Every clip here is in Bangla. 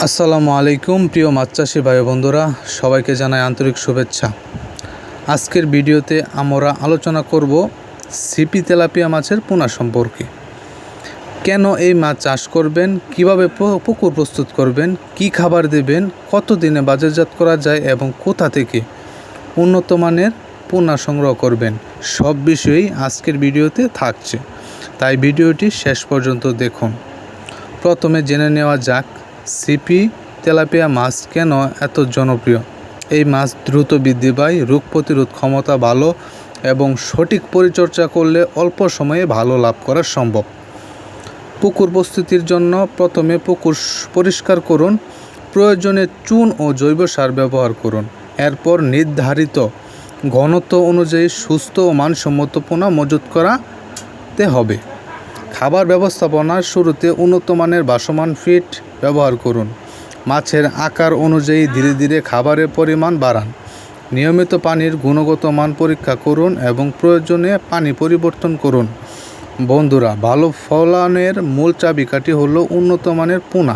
আসসালামু আলাইকুম প্রিয় মাছ চাষি ভাই বন্ধুরা, সবাইকে জানাই আন্তরিক শুভেচ্ছা। আজকের ভিডিওতে আমরা আলোচনা করব সিপি তেলাপিয়া মাছের পোনা সম্পর্কে। কেন এই মাছ চাষ করবেন, কিভাবে পুকুর প্রস্তুত করবেন, কি খাবার দেবেন, কত দিনে বাজারজাত করা যায় এবং কোথা থেকে উন্নত মানের পোনা সংগ্রহ করবেন, সব বিষয়েই আজকের ভিডিওতে থাকছে, তাই ভিডিওটি শেষ পর্যন্ত দেখুন। প্রথমে জেনে নেওয়া যাক সিপি তেলাপিয়া মাছ কেন এত জনপ্রিয়। এই মাছ দ্রুত বৃদ্ধি পায়, রোগ প্রতিরোধ ক্ষমতা ভালো এবং সঠিক পরিচর্যা করলে অল্প সময়ে ভালো লাভ করা সম্ভব। পুকুর প্রস্তুতির জন্য প্রথমে পুকুর পরিষ্কার করুন, প্রয়োজনে চুন ও জৈব সার ব্যবহার করুন। এরপর নির্ধারিত ঘনত্ব অনুযায়ী সুস্থ ও মানসম্মত পোনা মজুত করাতে হবে। খাবার ব্যবস্থাপনার শুরুতে উন্নত মানের ভাসমান ফিড ব্যবহার করুন। মাছের আকার অনুযায়ী ধীরে ধীরে খাবারের পরিমাণ বাড়ান। নিয়মিত পানির গুণগত মান পরীক্ষা করুন এবং প্রয়োজনে পানি পরিবর্তন করুন। বন্ধুরা, ভালো ফলনের মূল চাবিকাঠি হলো উন্নত মানের পোনা।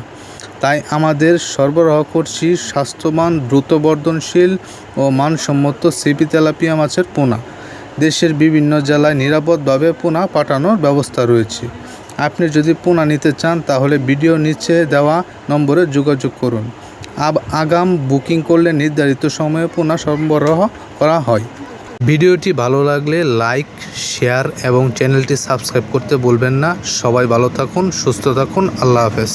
তাই আমাদের সরবরাহ করছি স্বাস্থ্যবান, দ্রুত বর্ধনশীল ও মানসম্মত সিপি তেলাপিয়া মাছের পোনা। দেশের বিভিন্ন জেলায় নিরাপদভাবে পোনা পাঠানোর ব্যবস্থা রয়েছে। আপনি যদি পোনা নিতে চান তাহলে ভিডিও নিচে দেওয়া নম্বরে যোগাযোগ করুন। আগাম বুকিং করলে নির্ধারিত সময়ে পোনা সরবরাহ করা হয়। ভিডিওটি ভালো লাগলে লাইক, শেয়ার এবং চ্যানেলটি সাবস্ক্রাইব করতে ভুলবেন না। সবাই ভালো থাকুন, সুস্থ থাকুন। আল্লাহ হাফেজ।